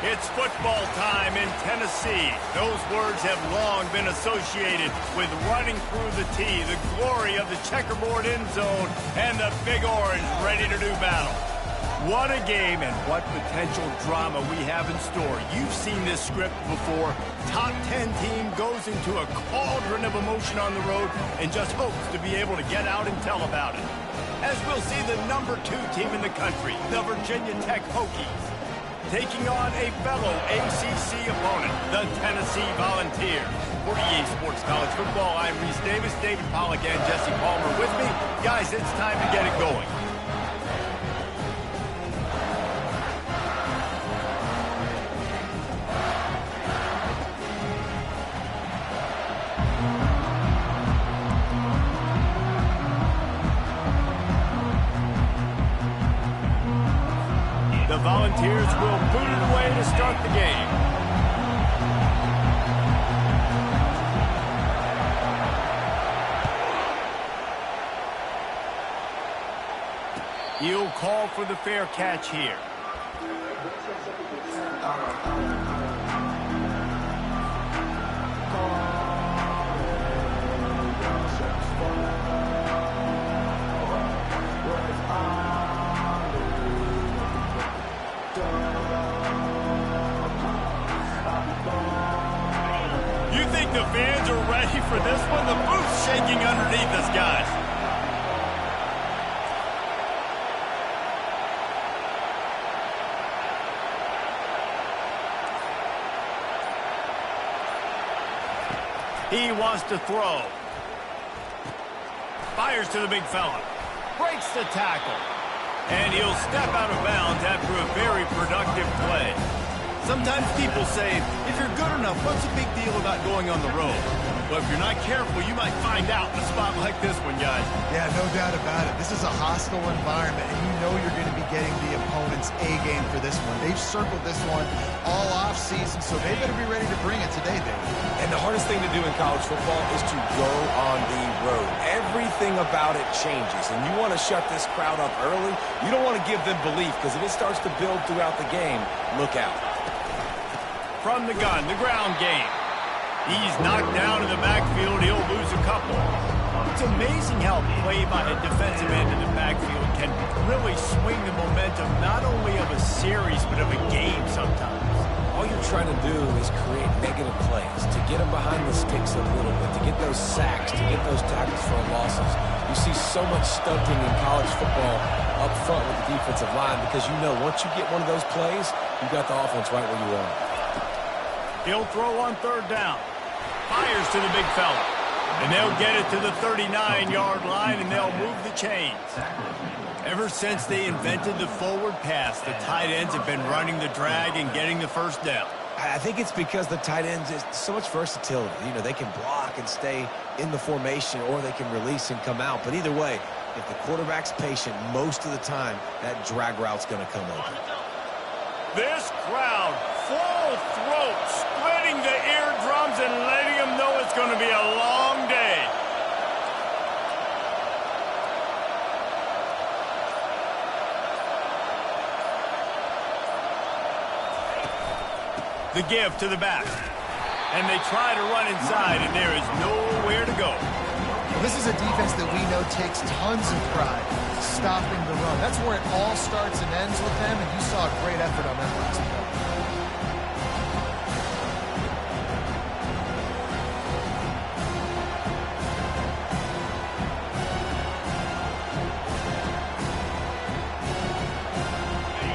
It's football time in Tennessee. Those words have long been associated with running through the tee, the glory of the checkerboard end zone, and the Big Orange ready to do battle. What a game and what potential drama we have in store. You've seen this script before. Top 10 team goes into a cauldron of emotion on the road and just hopes to be able to get out and tell about it. As we'll see the number 2 team in the country, the Virginia Tech Hokies, taking on a fellow ACC opponent, the Tennessee Volunteers. For EA Sports College Football, I'm Reese Davis, David Pollack, and Jesse Palmer with me. Guys, it's time to get it going. The Volunteers will boot it away to start the game. He'll call for the fair catch here. You think the fans are ready for this one? The booth's shaking underneath us, guys. He wants to throw. Fires to the big fella. Breaks the tackle. And he'll step out of bounds after a very productive play. Sometimes people say, if you're good enough, what's the big deal about going on the road? But if you're not careful, you might find out in a spot like this one, guys. Yeah, no doubt about it. This is a hostile environment, and you know you're going to be getting the opponent's A-game for this one. They've circled this one all off-season, so they better be ready to bring it today, Dave. And the hardest thing to do in college football is to go on the road. Everything about it changes, and you want to shut this crowd up early. You don't want to give them belief, because if it starts to build throughout the game, look out. From the gun, the ground game. He's knocked down in the backfield. He'll lose a couple. It's amazing how play by a defensive end in the backfield can really swing the momentum not only of a series but of a game sometimes. All you're trying to do is create negative plays, to get them behind the sticks a little bit, to get those sacks, to get those tackles for losses. You see so much stunting in college football up front with the defensive line because you know once you get one of those plays, you've got the offense right where you want it. He'll throw on third down. Fires to the big fella. And they'll get it to the 39-yard line, and they'll move the chains. Ever since they invented the forward pass, the tight ends have been running the drag and getting the first down. I think it's because the tight ends is so much versatility. You know, they can block and stay in the formation, or they can release and come out. But either way, if the quarterback's patient most of the time, that drag route's going to come open. This crowd, full throat, splitting the eardrums and letting them know it's going to be a long day. The give to the back. And they try to run inside, and there is nowhere to go. This is a defense that we know takes tons of pride stopping the run. That's where it all starts and ends with them, and you saw a great effort on that last play.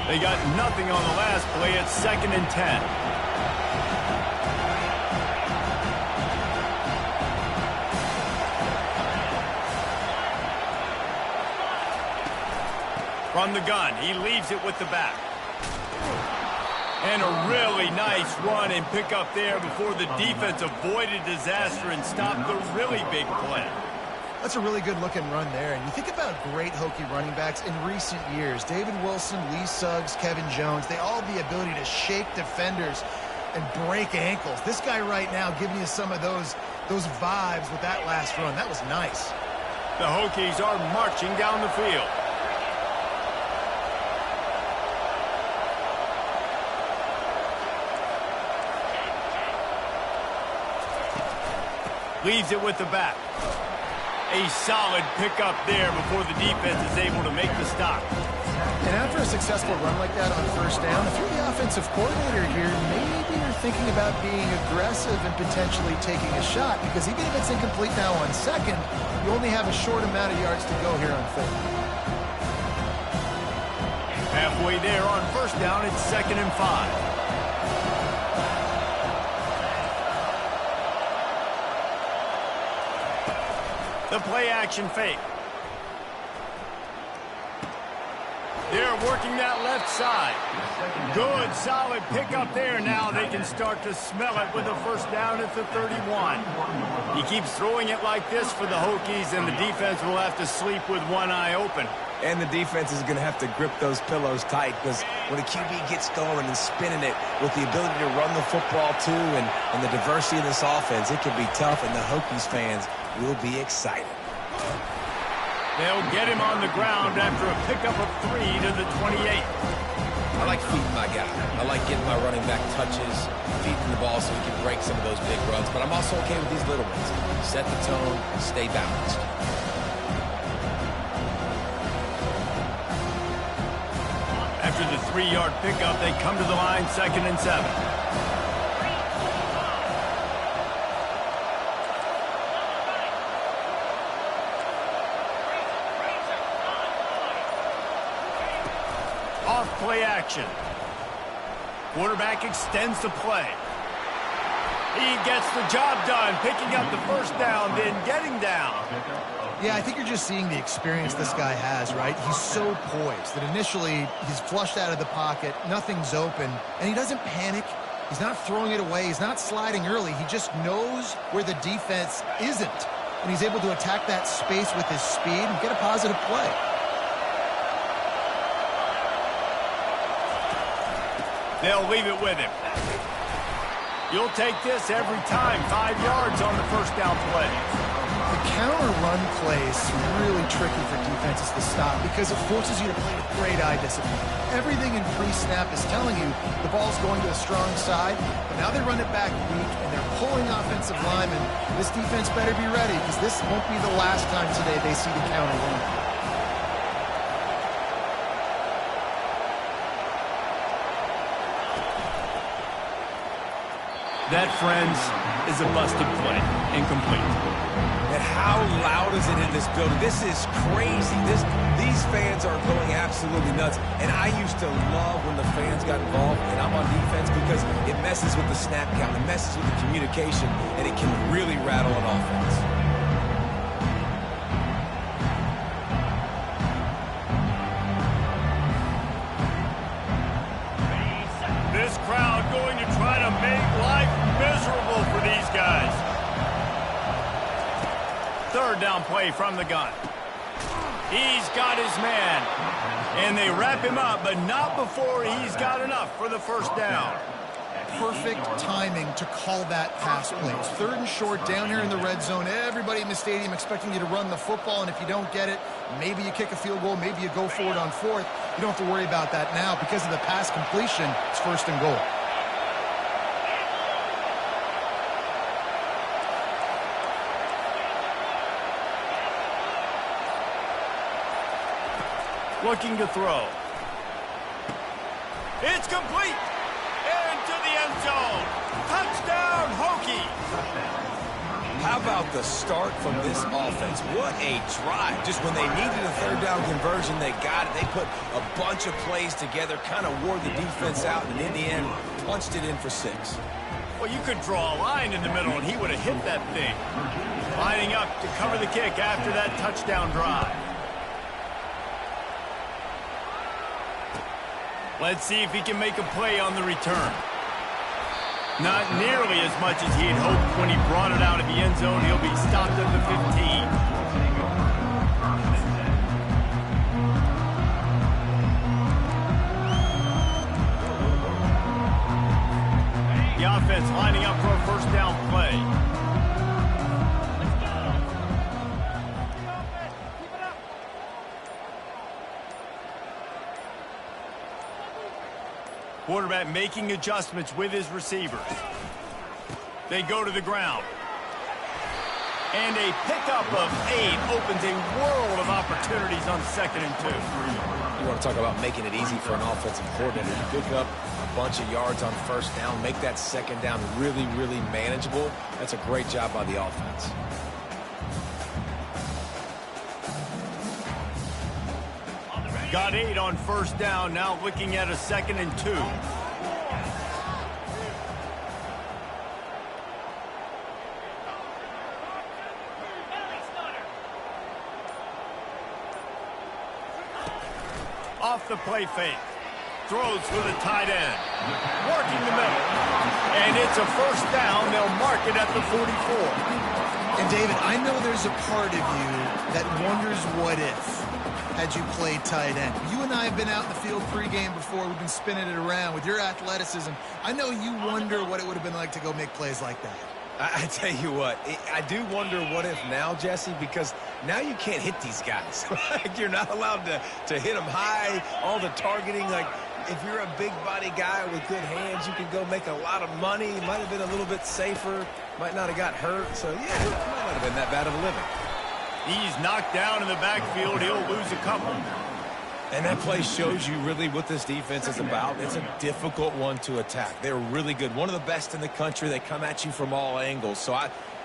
They got nothing on the last play. It's 2nd and 10. From the gun, he leaves it with the back. And a really nice run and pick up there before the defense avoided disaster and stopped the really big play. That's a really good-looking run there. And you think about great Hokie running backs in recent years. David Wilson, Lee Suggs, Kevin Jones, they all have the ability to shake defenders and break ankles. This guy right now giving you some of those vibes with that last run. That was nice. The Hokies are marching down the field. Leaves it with the back. A solid pickup there before the defense is able to make the stop. And after a successful run like that on first down, if you're the offensive coordinator here, maybe you're thinking about being aggressive and potentially taking a shot, because even if it's incomplete now on second, you only have a short amount of yards to go here on fourth. Halfway there on first down, it's 2nd and 5. The play action fake. They're working that left side. Good, solid pickup there. Now they can start to smell it with a first down at the 31. He keeps throwing it like this for the Hokies, and the defense will have to sleep with one eye open. And the defense is going to have to grip those pillows tight, because when a QB gets going and spinning it with the ability to run the football too, and the diversity of this offense, it can be tough, and the Hokies fans will be excited. They'll get him on the ground after a pickup of 3 to the 28. I like feeding my guy. I like getting my running back touches, feeding the ball so he can break some of those big runs, but I'm also okay with these little ones. Set the tone, stay balanced. After the 3-yard pickup, they come to the line, 2nd and 7. Off play action. Quarterback extends the play. He gets the job done, picking up the first down, then getting down. Yeah, I think you're just seeing the experience this guy has, right? He's so poised that initially he's flushed out of the pocket, nothing's open, and he doesn't panic. He's not throwing it away. He's not sliding early. He just knows where the defense isn't, and he's able to attack that space with his speed and get a positive play. They'll leave it with him. You'll take this every time. 5 yards on the first down play. The counter run play is really tricky for defenses to stop because it forces you to play with great eye discipline. Everything in pre-snap is telling you the ball's going to a strong side, but now they run it back weak and they're pulling offensive linemen. This defense better be ready, because this won't be the last time today they see the counter run. That, friends, is a busted play. Incomplete. And how loud is it in this building? This is crazy. These fans are going absolutely nuts. And I used to love when the fans got involved, and I'm on defense, because it messes with the snap count, it messes with the communication, and it can really rattle an offense. This crowd going to try to make life miserable for these guys. 3rd down play from the gun. He's got his man. And they wrap him up, but not before he's got enough for the first down. Perfect timing to call that pass play. It's 3rd and short down here in the red zone. Everybody in the stadium expecting you to run the football, and if you don't get it, maybe you kick a field goal, maybe you go for it on 4th. You don't have to worry about that now. Because of the pass completion, it's 1st and goal. Looking to throw. It's complete. Into the end zone. Touchdown, Hokie. How about the start from this offense? What a drive. Just when they needed a 3rd down conversion, they got it. They put a bunch of plays together, kind of wore the defense out, and in the end, punched it in for 6. Well, you could draw a line in the middle, and he would have hit that thing. Lining up to cover the kick after that touchdown drive. Let's see if he can make a play on the return. Not nearly as much as he had hoped when he brought it out of the end zone. He'll be stopped at the 15. The offense lining up for a first down play. Quarterback making adjustments with his receivers. They go to the ground. And a pickup of 8 opens a world of opportunities on 2nd and 2. You want to talk about making it easy for an offensive coordinator. You pick up a bunch of yards on 1st down, make that 2nd down really, really manageable. That's a great job by the offense. Got 8 on 1st down, now looking at a 2nd and 2. Off the play fake. Throws with a tight end. Working the middle. And it's a 1st down. They'll mark it at the 44. And David, I know there's a part of you that wonders what if had you played tight end. You and I have been out in the field pregame before. We've been spinning it around with your athleticism. I know you wonder what it would have been like to go make plays like that. I tell you what, I do wonder what if now, Jesse, because now you can't hit these guys. Like, you're not allowed to hit them high, all the targeting. Like, if you're a big body guy with good hands, you can go make a lot of money. You might have been a little bit safer, might not have got hurt. So, yeah, it might not have been that bad of a living. He's knocked down in the backfield. He'll lose a couple. And that play shows you really what this defense is about. It's a difficult one to attack. They're really good. One of the best in the country. They come at you from all angles. So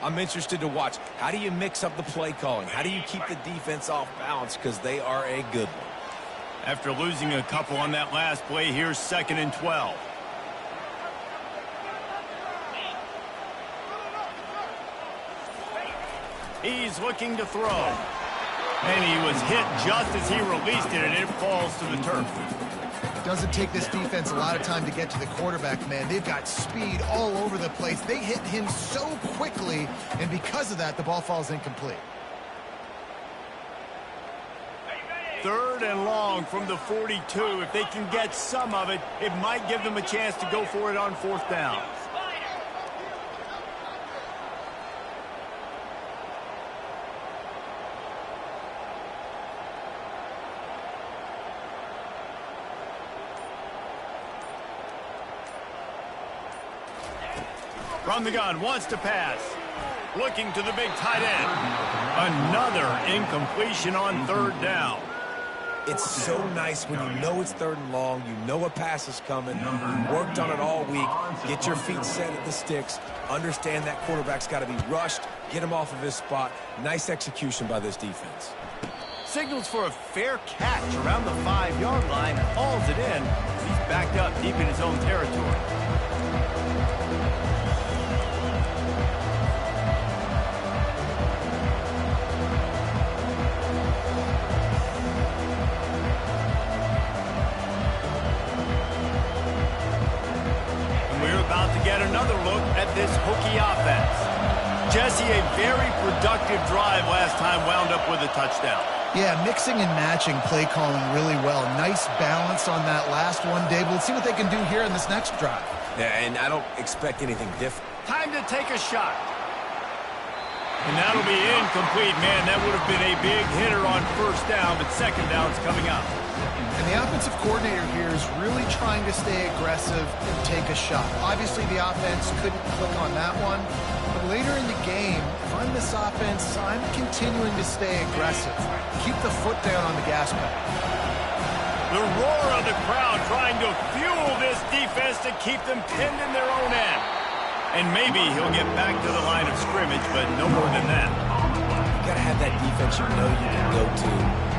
I'm interested to watch. How do you mix up the play calling? How do you keep the defense off balance? Because they are a good one. After losing a couple on that last play, here's 2nd and 12. He's looking to throw. And he was hit just as he released it, and it falls to the turf. Doesn't take this defense a lot of time to get to the quarterback, man. They've got speed all over the place. They hit him so quickly, and because of that, the ball falls incomplete. 3rd and long from the 42. If they can get some of it, it might give them a chance to go for it on 4th down. From the gun, wants to pass. Looking to the big tight end. Another incompletion on 3rd down. It's so nice when you know it's 3rd and long, you know a pass is coming, you worked on it all week, get your feet set at the sticks, understand that quarterback's got to be rushed, get him off of his spot. Nice execution by this defense. Signals for a fair catch around the 5-yard line, hauls it in. He's backed up deep in his own territory. Get another look at this Hokie offense. Jesse, a very productive drive last time, wound up with a touchdown. Yeah, mixing and matching play calling really well. Nice balance on that last one, Dave. Let's see what they can do here in this next drive. Yeah, and I don't expect anything different. Time to take a shot. And that'll be incomplete. Man, that would have been a big hitter on 1st down, but 2nd down's coming up. And the offensive coordinator here is really trying to stay aggressive and take a shot. Obviously, the offense couldn't click on that one. But later in the game, if I'm this offense, I'm continuing to stay aggressive. Keep the foot down on the gas pedal. The roar of the crowd trying to fuel this defense to keep them pinned in their own end. And maybe he'll get back to the line of scrimmage, but no more than that. You got to have that defense you know you can go to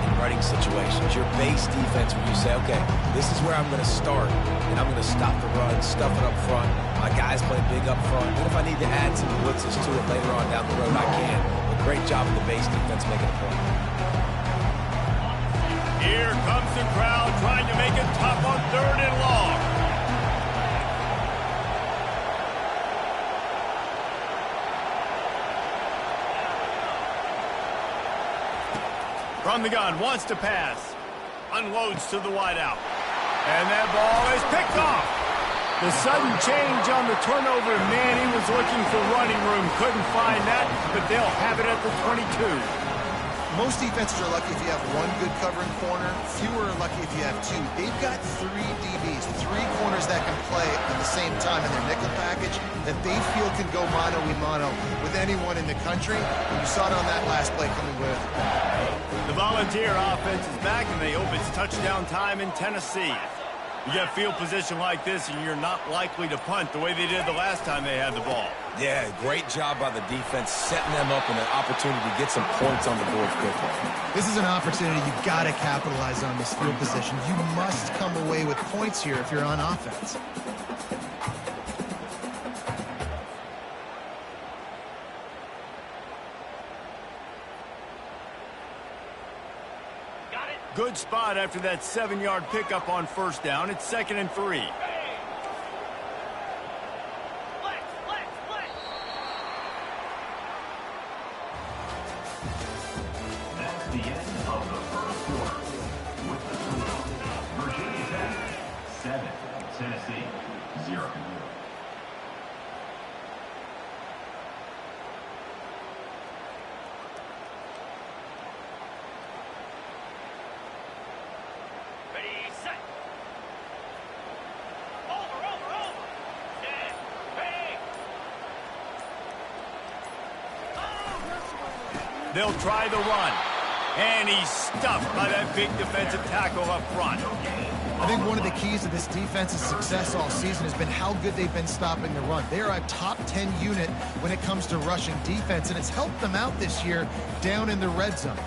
in running situations. Your base defense where you say, okay, this is where I'm going to start, and I'm going to stop the run, stuff it up front. My guys play big up front. And if I need to add some blitzes to it later on down the road, I can. But great job of the base defense making a play. Here comes the crowd trying to make it tough on 3rd and long. From the gun, wants to pass. Unloads to the wideout. And that ball is picked off. The sudden change on the turnover, man, he was looking for running room. Couldn't find that, but they'll have it at the 22. Most defenses are lucky if you have one good covering corner. Fewer are lucky if you have two. They've got 3 DBs, 3 corners that can play at the same time in their nickel package that they feel can go mano-a-mano with anyone in the country. And you saw it on that last play coming with. The Volunteer offense is back, and they hope it's touchdown time in Tennessee. You get field position like this, and you're not likely to punt the way they did the last time they had the ball. Yeah, great job by the defense, setting them up in an opportunity to get some points on the board quickly. This is an opportunity you've got to capitalize on this field position. You must come away with points here if you're on offense. Good spot after that 7-yard pickup on first down. It's 2nd and 3. That's the end of the first quarter. With the score, Virginia Tech 7, Tennessee 0. They'll try the run. And he's stuffed by that big defensive tackle up front. I think one of the keys to this defense's success all season has been how good they've been stopping the run. They are a top 10 unit when it comes to rushing defense, and it's helped them out this year down in the red zone.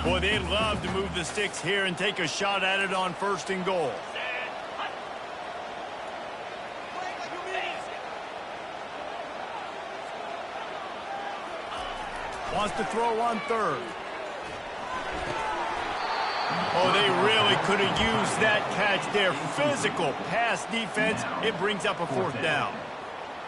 Boy, they'd love to move the sticks here and take a shot at it on 1st and goal. Wants to throw on 3rd. Oh, they really could have used that catch there. Physical pass defense. It brings up a 4th down.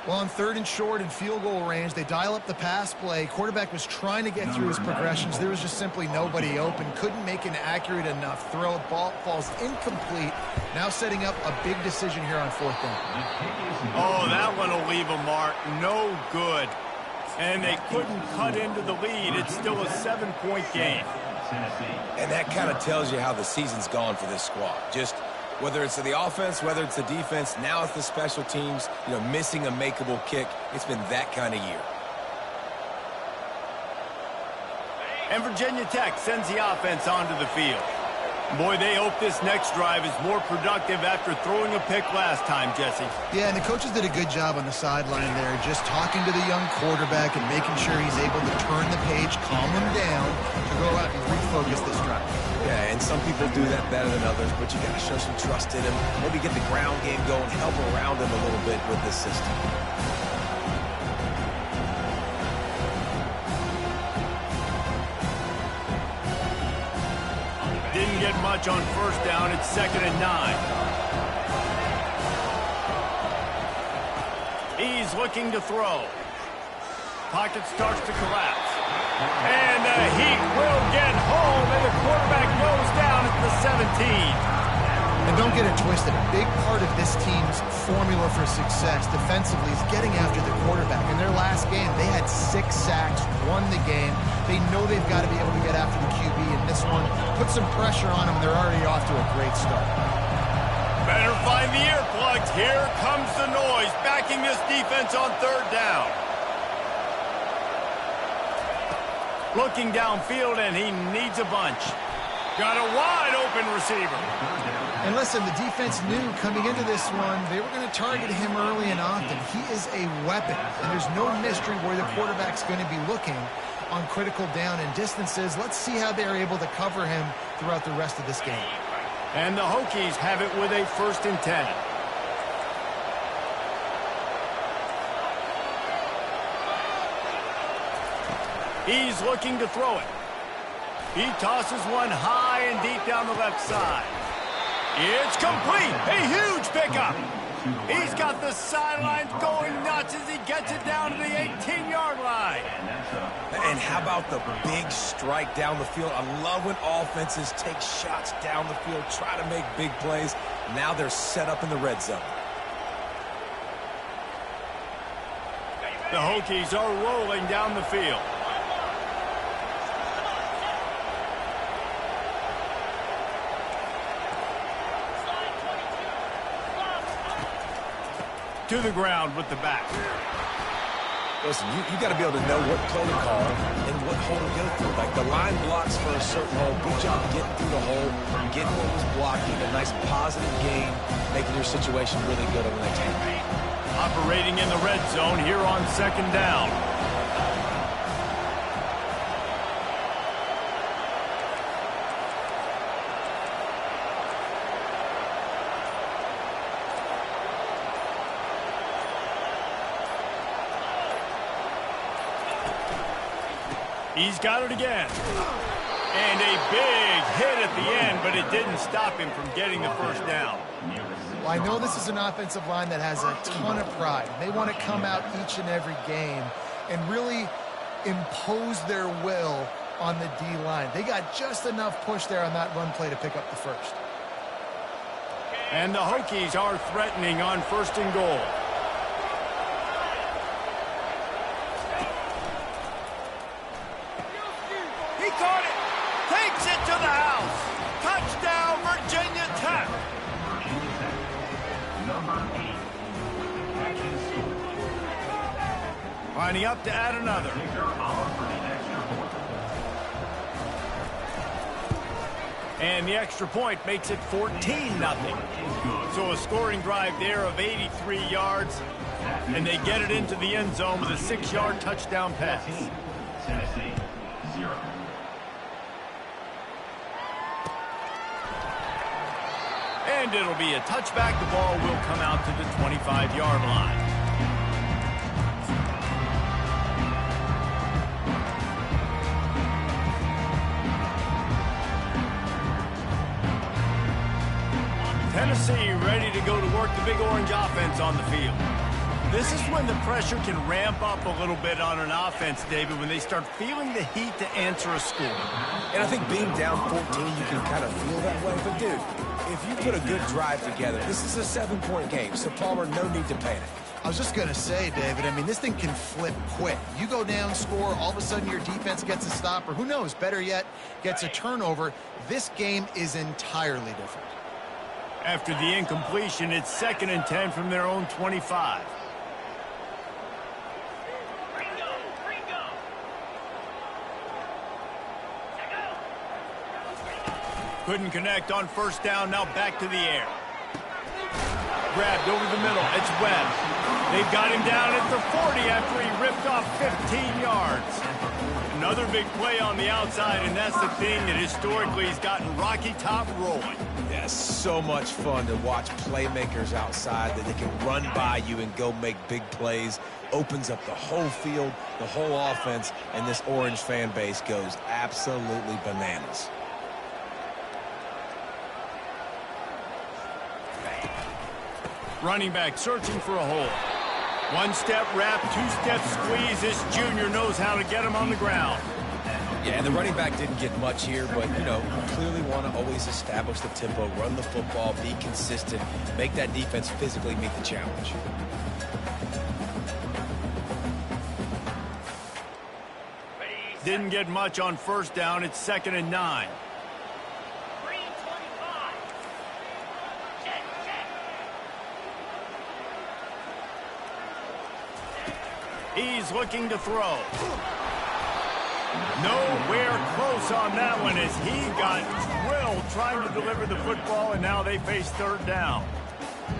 Well, on 3rd and short and field goal range, they dial up the pass play. Quarterback was trying to get through his progressions. There was just simply nobody open. Couldn't make an accurate enough throw. Ball falls incomplete. Now setting up a big decision here on 4th down. Oh, that one will leave a mark. No good. And they couldn't cut into the lead. It's still a 7-point game. And that kind of tells you how the season's gone for this squad. Just whether it's the offense, whether it's the defense, now it's the special teams, missing a makeable kick. It's been that kind of year. And Virginia Tech sends the offense onto the field. Boy, they hope this next drive is more productive after throwing a pick last time, Jesse. Yeah, and the coaches did a good job on the sideline there, just talking to the young quarterback and making sure he's able to turn the page, calm him down, to go out and refocus this drive. Yeah, and some people do that better than others, but you got to show some trust in him. Maybe get the ground game going, help around him a little bit with this system. Didn't get much on 1st down. It's 2nd and 9. He's looking to throw. Pocket starts to collapse. And the heat will get home, and the quarterback goes down at the 17. And don't get it twisted. A big part of this team's formula for success defensively is getting after the quarterback. In their last game, they had 6 sacks, won the game. They know they've got to be able to get after the QB in this one. Put some pressure on them. They're already off to a great start. Better find the earplugs. Here comes the noise, backing this defense on 3rd down. Looking downfield, and he needs a bunch. Got a wide open receiver. And listen, the defense knew coming into this one, they were going to target him early and often. He is a weapon, and there's no mystery where the quarterback's going to be looking on critical down and distances. Let's see how they're able to cover him throughout the rest of this game. And the Hokies have it with a 1st and 10. He's looking to throw it. He tosses one high and deep down the left side. It's complete. A huge pickup. He's got the sidelines going nuts as he gets it down to the 18-yard line. And how about the big strike down the field? I love when offenses take shots down the field, try to make big plays. Now they're set up in the red zone. The Hokies are rolling down the field. to the ground with the back. Listen, you got to be able to know what play to call and what hole to go through. Like the line blocks for a certain hole. Good job getting through the hole, getting what was blocking, a nice positive gain, making your situation really good on the next game. Operating in the red zone here on second down. He's got it again. And a big hit at the end, but it didn't stop him from getting the first down. Well, I know this is an offensive line that has a ton of pride. They want to come out each and every game and really impose their will on the D-line. They got just enough push there on that run play to pick up the first. And the Hokies are threatening on 1st and goal. He caught it. Takes it to the house. Touchdown, Virginia Tech. Virginia Tech, number 8. Catch and score. Lining up to add another. Kicker off for the extra point. And the extra point makes it 14-0. So a scoring drive there of 83 yards. And they get it into the end zone with a 6-yard touchdown pass. Tennessee, 0. And it'll be a touchback. The ball will come out to the 25-yard line. Tennessee ready to go to work the Big Orange offense on the field. This is when the pressure can ramp up a little bit on an offense, David, when they start feeling the heat to answer a score. And I think being down 14, you can kind of feel that way. But, dude, if you put a good drive together, this is a 7-point game. So, Palmer, no need to panic. I was just going to say, David, I mean, this thing can flip quick. You go down, score, all of a sudden your defense gets a stop, or who knows, better yet, gets a turnover. This game is entirely different. After the incompletion, it's 2nd and 10 from their own 25. Couldn't connect on 1st down. Now back to the air. Grabbed over the middle. It's Webb. They've got him down at the 40 after he ripped off 15 yards. Another big play on the outside, and that's the thing that historically has gotten Rocky Top rolling. Yeah, so much fun to watch playmakers outside that they can run by you and go make big plays. Opens up the whole field, the whole offense, and this Orange fan base goes absolutely bananas. Running back searching for a hole. 1-step wrap, 2-step squeeze. This junior knows how to get him on the ground. Yeah, and the running back didn't get much here, but, you know, you clearly want to always establish the tempo, run the football, be consistent, make that defense physically meet the challenge. Didn't get much on 1st down. It's 2nd and 9. He's looking to throw. Nowhere close on that one as he got drilled trying to deliver the football, and now they face 3rd down.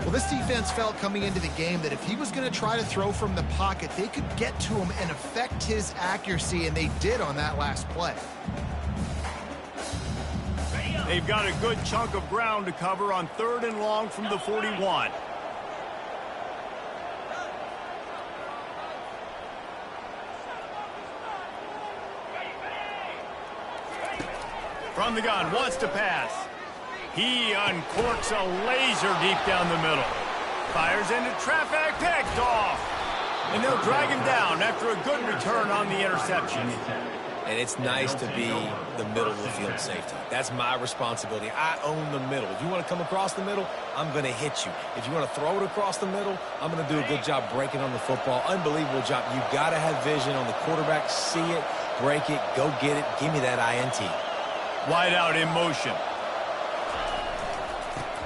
Well, this defense felt coming into the game that if he was going to try to throw from the pocket, they could get to him and affect his accuracy, and they did on that last play. They've got a good chunk of ground to cover on 3rd and long from the 41. From the gun, wants to pass. He uncorks a laser deep down the middle. Fires into traffic, picked off. And they'll drag him down after a good return on the interception. And it's nice to be the middle of the field safety. That's my responsibility. I own the middle. If you want to come across the middle, I'm going to hit you. If you want to throw it across the middle, I'm going to do a good job breaking on the football. Unbelievable job. You've got to have vision on the quarterback. See it, break it, go get it. Give me that INT. Wide out in motion.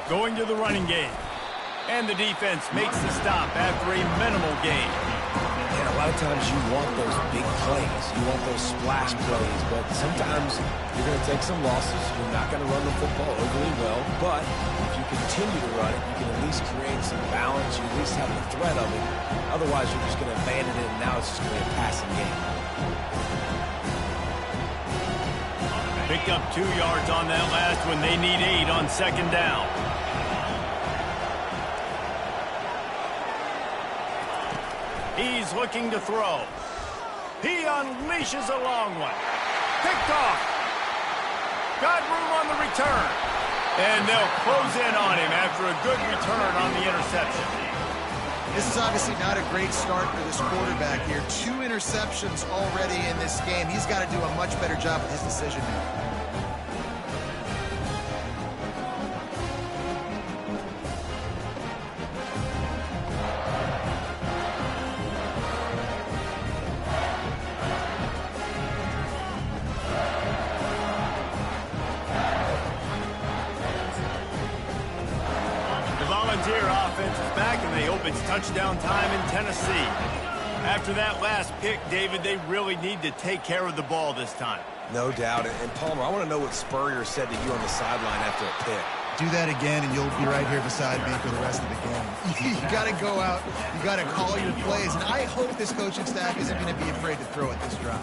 Going to the running game. And the defense makes the stop after a minimal gain. And a lot of times you want those big plays. You want those splash plays. But sometimes you're going to take some losses. You're not going to run the football overly well. But if you continue to run it, you can at least create some balance. You at least have the threat of it. Otherwise, you're just going to abandon it, and now it's just going to be a passing game. Picked up 2 yards on that last one. They need 8 on second down. He's looking to throw. He unleashes a long one. Picked off. Got room on the return. And they'll close in on him after a good return on the interception. This is obviously not a great start for this quarterback here. 2 interceptions already in this game. He's got to do a much better job with his decision making. Offense is back, and they hope it's touchdown time in Tennessee. After that last pick, David, they really need to take care of the ball this time. No doubt. And Palmer, I want to know what Spurrier said to you on the sideline after a pick. Do that again, and you'll be right here beside me for the rest of the game. You got to go out. You got to call your plays. And I hope this coaching staff isn't going to be afraid to throw at this drive.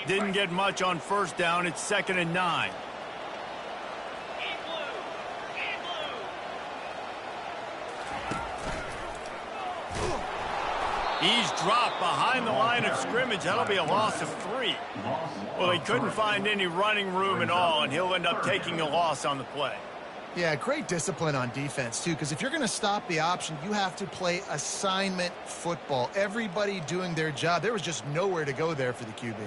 Didn't get much on first down. It's 2nd and 9. He's dropped behind the line of scrimmage. That'll be a loss of 3. Well, he couldn't find any running room at all, and he'll end up taking a loss on the play. Yeah, great discipline on defense, too, because if you're going to stop the option, you have to play assignment football. Everybody doing their job. There was just nowhere to go there for the QB.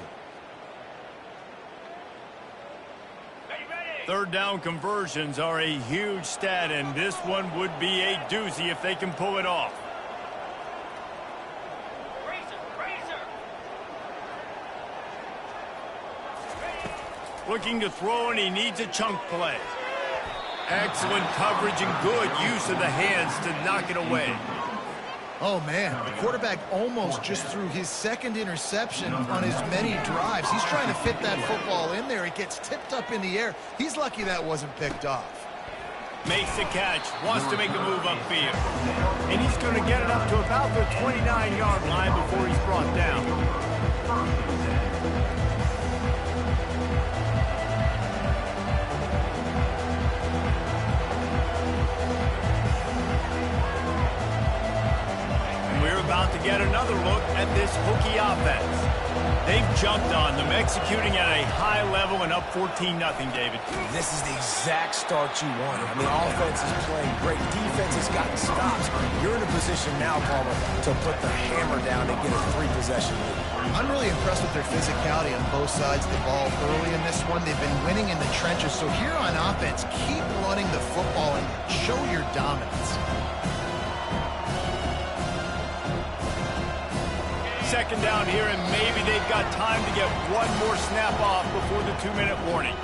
Third down conversions are a huge stat, and this one would be a doozy if they can pull it off. Looking to throw, and he needs a chunk play. Excellent coverage and good use of the hands to knock it away. Oh, man, the quarterback almost just threw his 2nd interception on as many drives. He's trying to fit that football in there. It gets tipped up in the air. He's lucky that wasn't picked off. Makes the catch, wants to make a move upfield. And he's going to get it up to about the 29-yard line before he's brought down. About to get another look at this Hokie offense. They've jumped on them, executing at a high level and up 14-0, David. This is the exact start you wanted. I mean, offense is playing great. Defense has gotten stops. You're in a position now, Palmer, to put the hammer down and get a 3-possession lead. I'm really impressed with their physicality on both sides of the ball early in this one. They've been winning in the trenches. So here on offense, keep running the football and show your dominance. 2nd down here, and maybe they've got time to get one more snap off before the 2-minute warning.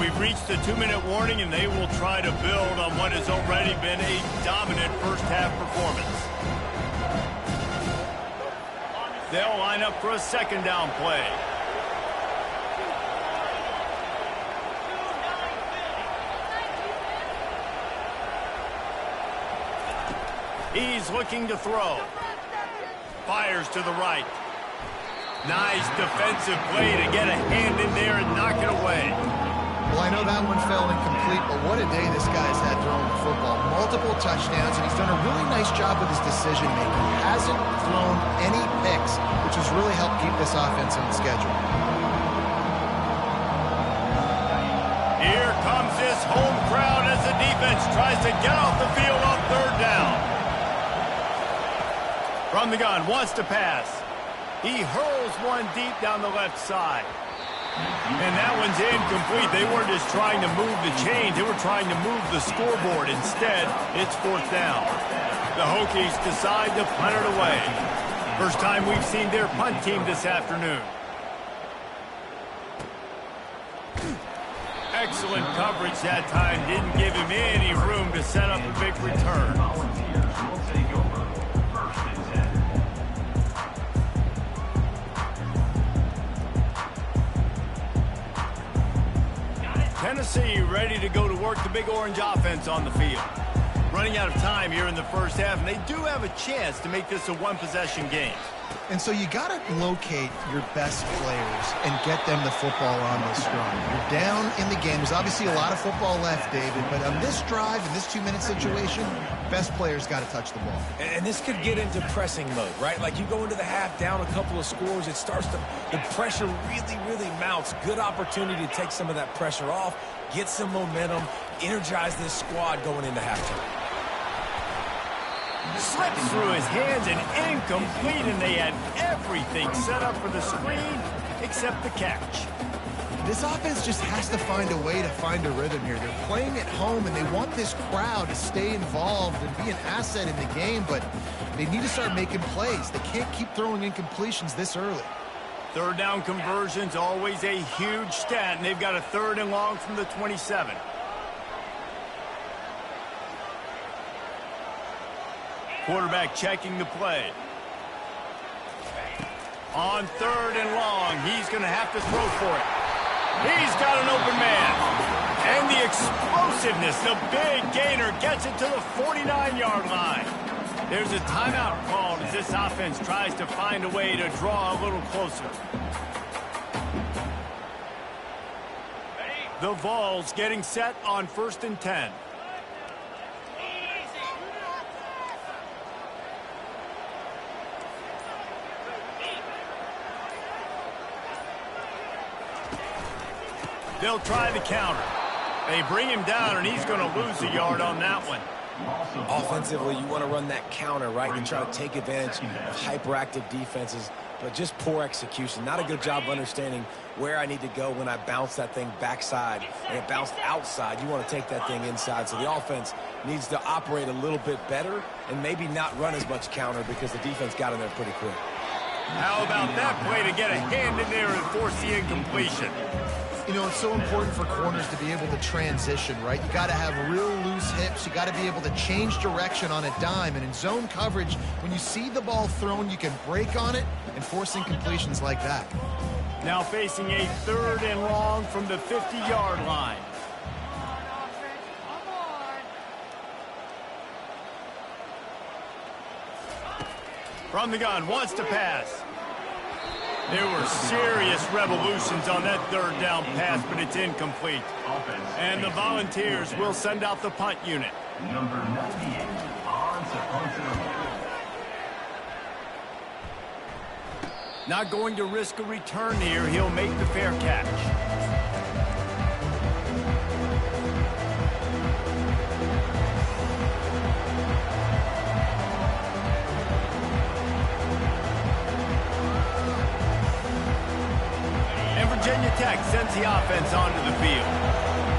We've reached the 2-minute warning, and they will try to build on what has already been a dominant first-half performance. They'll line up for a 2nd down play. He's looking to throw. Fires to the right. Nice defensive play to get a hand in there and knock it away. Well, I know that one fell incomplete, but what a day this guy's had throwing the football. Multiple touchdowns, and he's done a really nice job with his decision-making. Hasn't thrown any picks, which has really helped keep this offense on schedule. Here comes this home crowd as the defense tries to get off the field on 3rd down. From the gun, wants to pass. He hurls one deep down the left side. And that one's incomplete. They weren't just trying to move the chains. They were trying to move the scoreboard. Instead, it's 4th down. The Hokies decide to punt it away. First time we've seen their punt team this afternoon. Excellent coverage that time. Didn't give him any room to set up a big return. Volunteers will take over. First and 10. Tennessee ready to go to work the Big Orange offense on the field. Running out of time here in the first half, and they do have a chance to make this a one-possession game. And so you got to locate your best players and get them the football on this drive. You're down in the game. There's obviously a lot of football left, David, but on this drive, in this 2-minute situation, best players got to touch the ball. And this could get into pressing mode, right? Like you go into the half down a couple of scores, it starts to, the pressure really mounts. Good opportunity to take some of that pressure off, get some momentum, energize this squad going into halftime. Slips through his hands and incomplete, and they had everything set up for the screen except the catch. This offense just has to find a way to find a rhythm here. They're playing at home, and they want this crowd to stay involved and be an asset in the game, but they need to start making plays. They can't keep throwing incompletions this early. Third down conversions, always a huge stat, and they've got a 3rd and long from the 27. Quarterback checking the play. On 3rd and long, he's going to have to throw for it. He's got an open man. And the explosiveness, the big gainer gets it to the 49-yard line. There's a timeout called as this offense tries to find a way to draw a little closer. The Vols getting set on 1st and 10. They'll try the counter. They bring him down, and he's going to lose a yard on that one. Offensively, you want to run that counter, right? You try to take advantage of hyperactive defenses, but just poor execution. Not a good job of understanding where I need to go when I bounce that thing backside and it bounced outside. You want to take that thing inside. So the offense needs to operate a little bit better and maybe not run as much counter because the defense got in there pretty quick. How about that play to get a hand in there and force the incompletion? You know, it's so important for corners to be able to transition, right? You got to have real loose hips. You got to be able to change direction on a dime. And in zone coverage, when you see the ball thrown, you can break on it and force incompletions like that. Now facing a 3rd and long from the 50-yard line. From the gun, wants to pass. There were serious revolutions on that 3rd down pass, but it's incomplete. And the Volunteers will send out the punt unit. Number 98 on to punt. Not going to risk a return here. He'll make the fair catch. Virginia Tech sends the offense onto the field.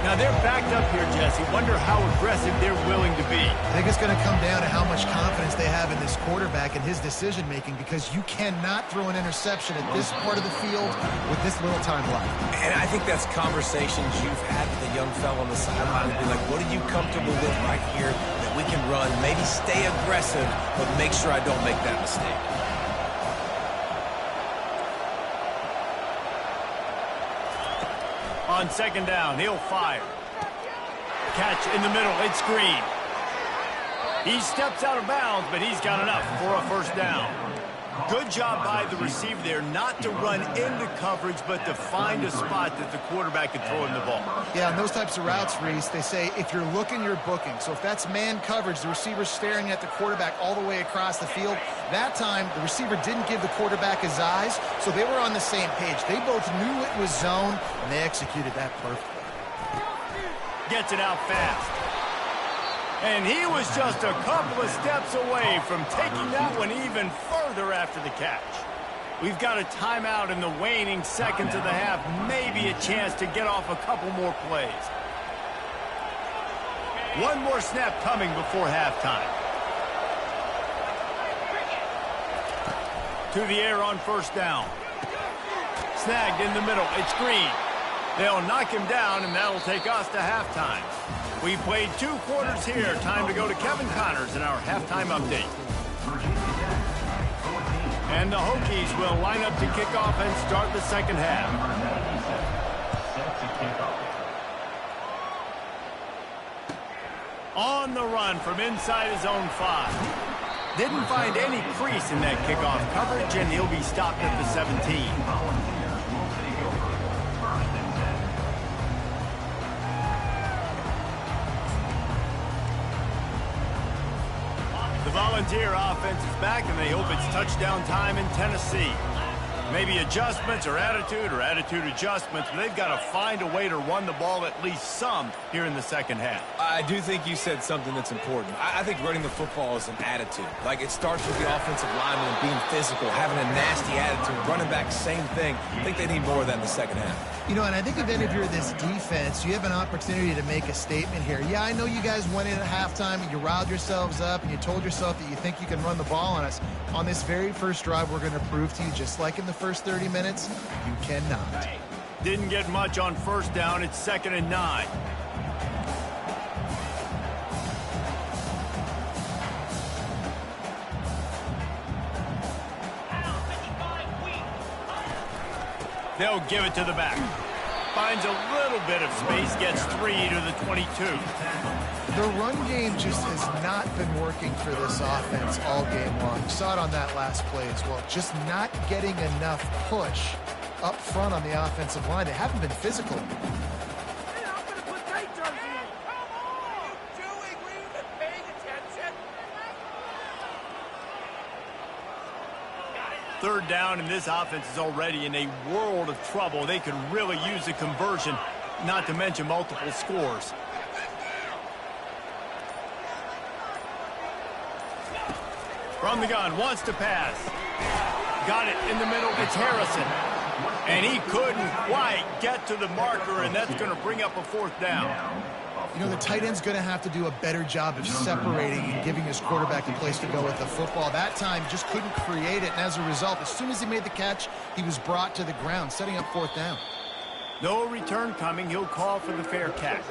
Now they're backed up here, Jesse. Wonder how aggressive they're willing to be. I think it's going to come down to how much confidence they have in this quarterback and his decision-making, because you cannot throw an interception at this part of the field with this little time left. And I think that's conversations you've had with the young fellow on the sideline. Be like, what are you comfortable with right here that we can run? Maybe stay aggressive, but make sure I don't make that mistake. On 2nd down, he'll fire. Catch in the middle, it's Green. He steps out of bounds, but he's got enough for a 1st down. Good job by the receiver there not to run into coverage, but to find a spot that the quarterback can throw him the ball. Yeah, on those types of routes, Reese, they say if you're looking, you're booking. So if that's man coverage, the receiver's staring at the quarterback all the way across the field. That time, the receiver didn't give the quarterback his eyes, so they were on the same page. They both knew it was zone, and they executed that perfectly. Gets it out fast. And he was just a couple of steps away from taking that one even further after the catch. We've got a timeout in the waning seconds of the half. Maybe a chance to get off a couple more plays. One more snap coming before halftime. to the air on first down. Snagged in the middle. It's Green. They'll knock him down, and that'll take us to halftime. We played 2 quarters here. Time to go to Kevin Connors in our halftime update. And the Hokies will line up to kick off and start the second half. On the run from inside his own 5. Didn't find any crease in that kickoff coverage, and he'll be stopped at the 17. The Volunteer offense is back, and they hope it's touchdown time in Tennessee. Maybe adjustments or attitude adjustments, but they've got to find a way to run the ball at least some here in the second half. I do think you said something that's important. I think running the football is an attitude. Like, it starts with the offensive lineman being physical, having a nasty attitude. Running back, same thing. I think they need more of that in the second half. You know, and I think if you're this defense, you have an opportunity to make a statement here. Yeah, I know you guys went in at halftime and you riled yourselves up and you told yourself that you think you can run the ball on us. On this very first drive, we're going to prove to you, just like in the first 30 minutes, you cannot. Didn't get much on first down. It's 2nd and 9. They'll give it to the back. Finds a little bit of space, gets 3 to the 22. The run game just has not been working for this offense all game long. You saw it on that last play as well. Just not getting enough push up front on the offensive line. They haven't been physical. Third down, and this offense is already in a world of trouble. They could really use a conversion, not to mention multiple scores. From the gun, wants to pass. Got it in the middle. It's Harrison. And he couldn't quite get to the marker, and that's going to bring up a 4th down. You know, the tight end's going to have to do a better job of separating and giving his quarterback a place to go with the football. That time, just couldn't create it, and as a result, as soon as he made the catch, he was brought to the ground, setting up 4th down. No return coming. He'll call for the fair catch.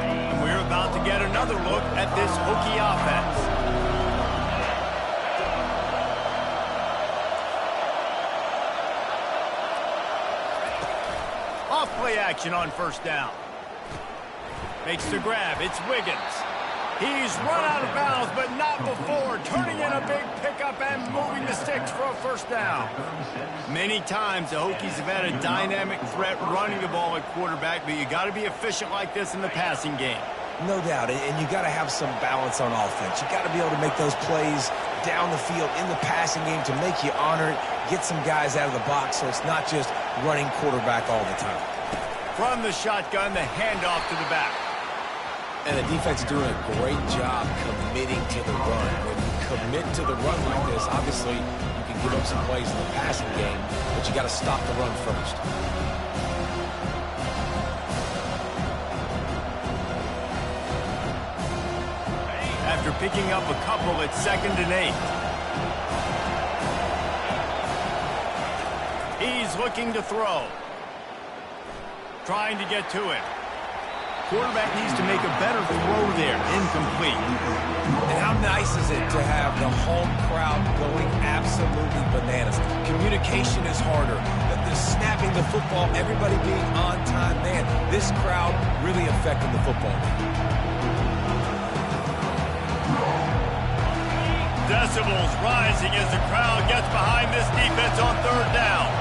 And we're about to get another look at this Hokie offense. Off-play action on first down. Makes the grab. It's Wiggins. He's run out of bounds, but not before. Turning in a big pickup and moving the sticks for a first down. Many times the Hokies have had a dynamic threat running the ball at quarterback, but you got to be efficient like this in the passing game. No doubt, and you got to have some balance on offense. You got to be able to make those plays down the field in the passing game to make you honor it, get some guys out of the box so it's not just running quarterback all the time. From the shotgun, the handoff to the back. And the defense is doing a great job committing to the run. When you commit to the run like this, obviously you can give up some plays in the passing game, but you got to stop the run first. After picking up a couple, it's 2nd and 8. He's looking to throw. Trying to get to it. Quarterback needs to make a better throw there. Incomplete. And how nice is it to have the home crowd going absolutely bananas? Communication is harder. The snapping the football, everybody being on time. Man, this crowd really affected the football game. Decibels rising as the crowd gets behind this defense on third down.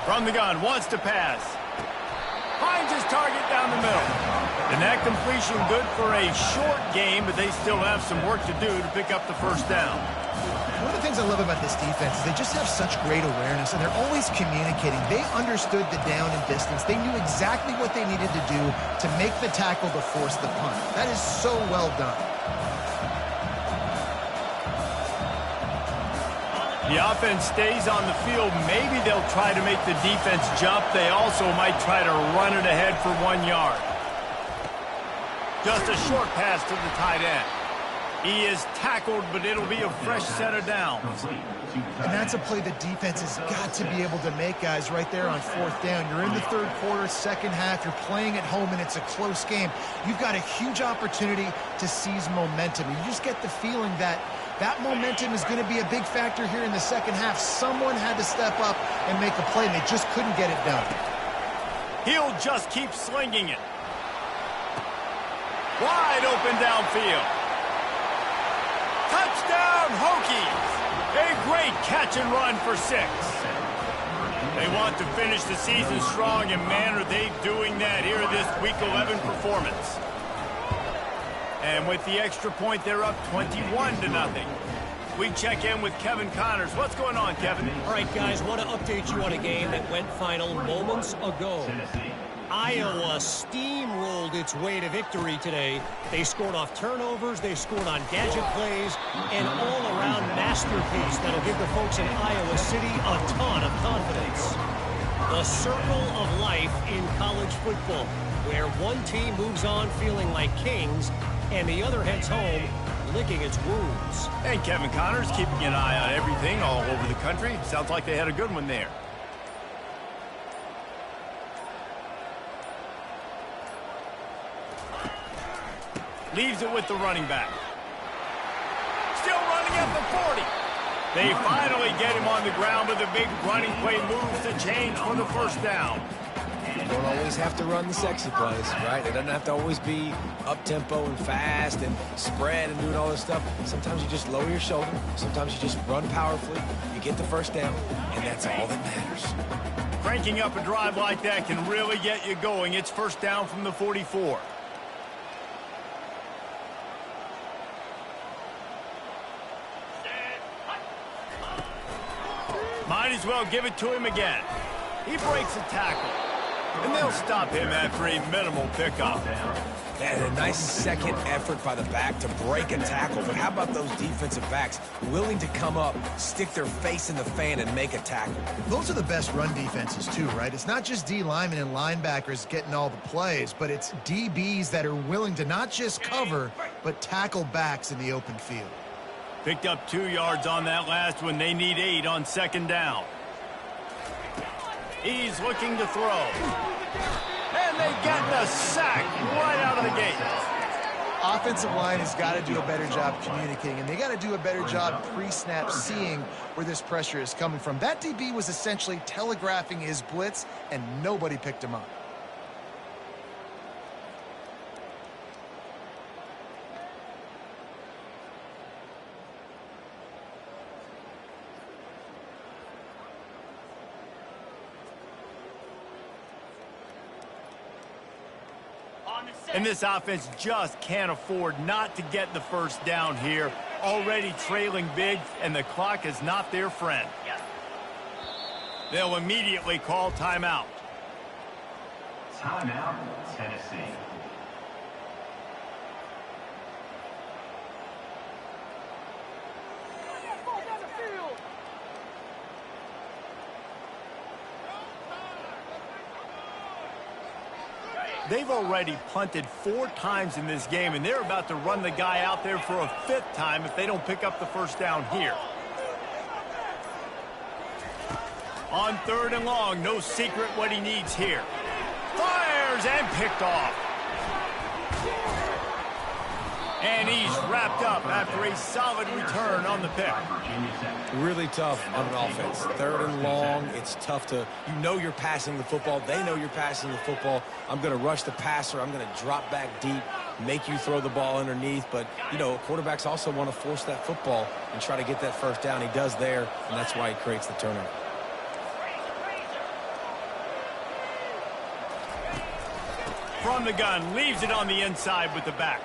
From the gun, wants to pass. Finds his target down the middle. And that completion good for a short game, but they still have some work to do to pick up the first down. One of the things I love about this defense is they just have such great awareness, and they're always communicating. They understood the down and distance. They knew exactly what they needed to do to make the tackle to force the punt. That is so well done. The offense stays on the field. Maybe they'll try to make the defense jump. They also might try to run it ahead for 1 yard. Just a short pass to the tight end. He is tackled, but it'll be a fresh set of downs. And that's a play the defense has got to be able to make, guys, right there on 4th down. You're in the 3rd quarter, 2nd half. You're playing at home, and it's a close game. You've got a huge opportunity to seize momentum. You just get the feeling that that momentum is going to be a big factor here in the 2nd half. Someone had to step up and make a play, and they just couldn't get it done. He'll just keep slinging it. Wide open downfield. Touchdown, Hokies! A great catch and run for 6. They want to finish the season strong, and man, are they doing that here this Week 11 performance. And with the extra point, they're up 21-0. We check in with Kevin Connors. What's going on, Kevin? All right, guys, want to update you on a game that went final moments ago. Iowa steamrolled its way to victory today. They scored off turnovers, they scored on gadget plays, and all-around masterpiece that'll give the folks in Iowa City a ton of confidence. The circle of life in college football, where one team moves on feeling like kings, and the other heads home licking its wounds. And Kevin Connors keeping an eye on everything all over the country. Sounds like they had a good one there. Leaves it with the running back. Still running at the 40. They finally get him on the ground, but the big running play moves the chains for the 1st down. You don't always have to run the sexy plays, right? It doesn't have to always be up-tempo and fast and spread and doing all this stuff. Sometimes you just lower your shoulder. Sometimes you just run powerfully. You get the 1st down, and that's all that matters. Cranking up a drive like that can really get you going. It's 1st down from the 44. Might as well give it to him again. He breaks a tackle, and they'll stop him after a minimal pickup. And a nice second effort by the back to break a tackle. But how about those defensive backs willing to come up, stick their face in the fan, and make a tackle? Those are the best run defenses, too, right? It's not just D linemen and linebackers getting all the plays, but it's DBs that are willing to not just cover, but tackle backs in the open field. Picked up 2 yards on that last one. They need 8 on 2nd down. He's looking to throw. And they get the sack right out of the gate. Offensive line has got to do a better job communicating, and they got to do a better job pre-snap seeing where this pressure is coming from. That DB was essentially telegraphing his blitz, and nobody picked him up. And this offense just can't afford not to get the 1st down here. Already trailing big, and the clock is not their friend. They'll immediately call timeout. Timeout, Tennessee. They've already punted 4 times in this game, and they're about to run the guy out there for a 5th time if they don't pick up the 1st down here. On 3rd and long, no secret what he needs here. Fires and picked off. And he's wrapped up after a solid return on the pick. Really tough on an offense. 3rd and long, it's tough to, you know you're passing the football. They know you're passing the football. I'm going to rush the passer. I'm going to drop back deep, make you throw the ball underneath. But, you know, quarterbacks also want to force that football and try to get that 1st down. He does there, and that's why he creates the turnover. From the gun, leaves it on the inside with the back.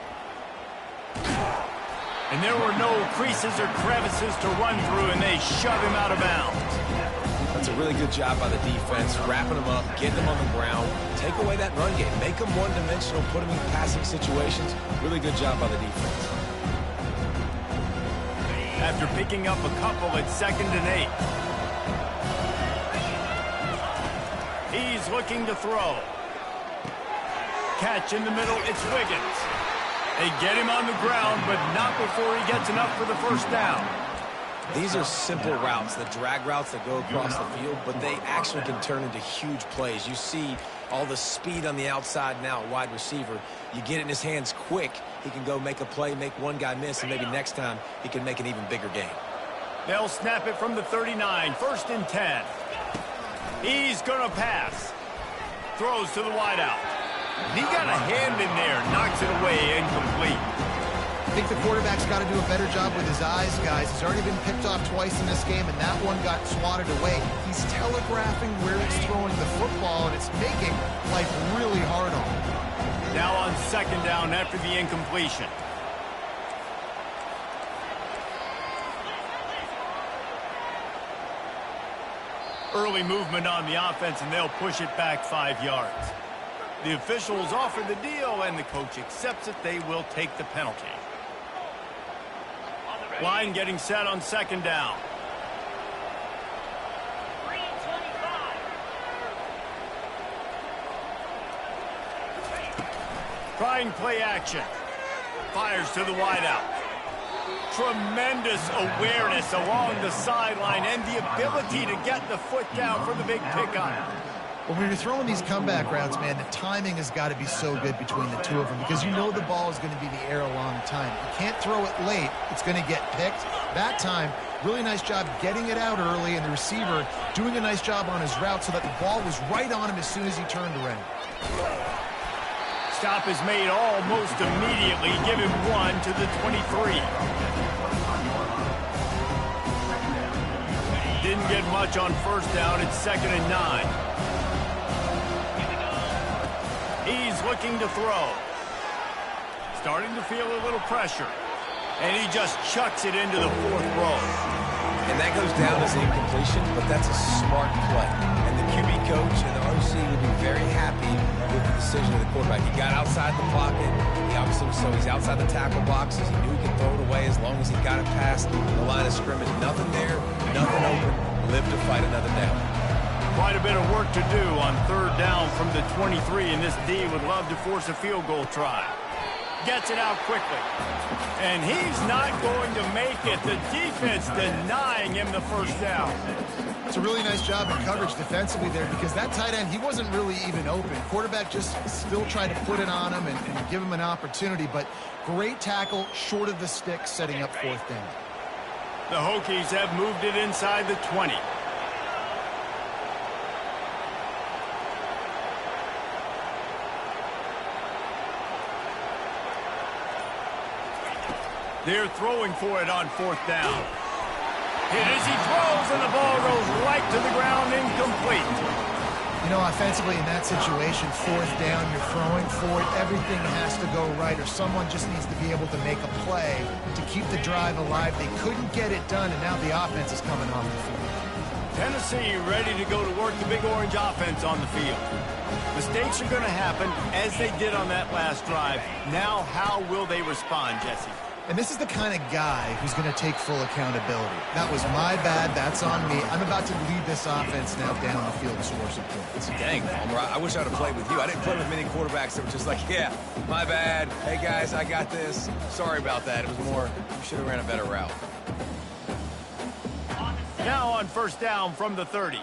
And there were no creases or crevices to run through, and they shove him out of bounds. That's a really good job by the defense, wrapping them up, getting them on the ground, take away that run game, make them one-dimensional, put them in passing situations. Really good job by the defense. after picking up a couple at 2nd and 8. He's looking to throw. Catch in the middle, it's Wiggins. They get him on the ground, but not before he gets enough for the first down. These are simple routes, the drag routes that go across the field, but they actually can turn into huge plays. You see all the speed on the outside now, wide receiver. You get it in his hands quick, he can go make a play, make one guy miss, and maybe next time he can make an even bigger gain. They'll snap it from the 39, 1st and 10. He's going to pass. Throws to the wideout. He got a hand in there, knocks it away, incomplete. I think the quarterback's got to do a better job with his eyes, guys. He's already been picked off twice in this game, and that one got swatted away. He's telegraphing where he's throwing the football, and it's making life really hard on him. Now on 2nd down after the incompletion. Early movement on the offense, and they'll push it back 5 yards. The officials offer the deal, and the coach accepts it. They will take the penalty. Line getting set on 2nd down. Trying play action. Fires to the wideout. Tremendous awareness along the sideline and the ability to get the foot down for the big pickup. When you're throwing these comeback routes, man, the timing has got to be so good between the two of them because you know the ball is going to be in the air a long time. You can't throw it late. It's going to get picked. That time, really nice job getting it out early, and the receiver doing a nice job on his route so that the ball was right on him as soon as he turned around. Stop is made almost immediately. Give him 1 to the 23. Didn't get much on 1st down. It's 2nd and 9. He's looking to throw. Starting to feel a little pressure. And he just chucks it into the 4th row. And that goes down as an incompletion, but that's a smart play. And the QB coach and the OC will be very happy with the decision of the quarterback. He got outside the pocket. He obviously, so he's outside the tackle boxes. He knew he could throw it away as long as he got it past the line of scrimmage. Nothing there, nothing open. Live to fight another down. Quite a bit of work to do on 3rd down from the 23, and this D would love to force a field goal try. Gets it out quickly. And he's not going to make it. The defense denying him the 1st down. It's a really nice job in coverage defensively there because that tight end, he wasn't really even open. Quarterback just still tried to put it on him and give him an opportunity, but great tackle short of the stick setting up 4th down. The Hokies have moved it inside the 20. They're throwing for it on 4th down. Hit as he throws, and the ball goes right to the ground, incomplete. You know, offensively in that situation, 4th down, you're throwing for it. Everything has to go right, or someone just needs to be able to make a play to keep the drive alive. They couldn't get it done, and now the offense is coming off the field. Tennessee ready to go to work the Big Orange offense on the field. Mistakes are going to happen, as they did on that last drive. Now, how will they respond, Jesse? And this is the kind of guy who's going to take full accountability. That was my bad. That's on me. I'm about to lead this offense now down the field to score some points. Dang, Palmer, I wish I would have played with you. I didn't play with many quarterbacks that were just like, yeah, my bad. Hey, guys, I got this. Sorry about that. It was more, you should have ran a better route. Now on 1st down from the 30.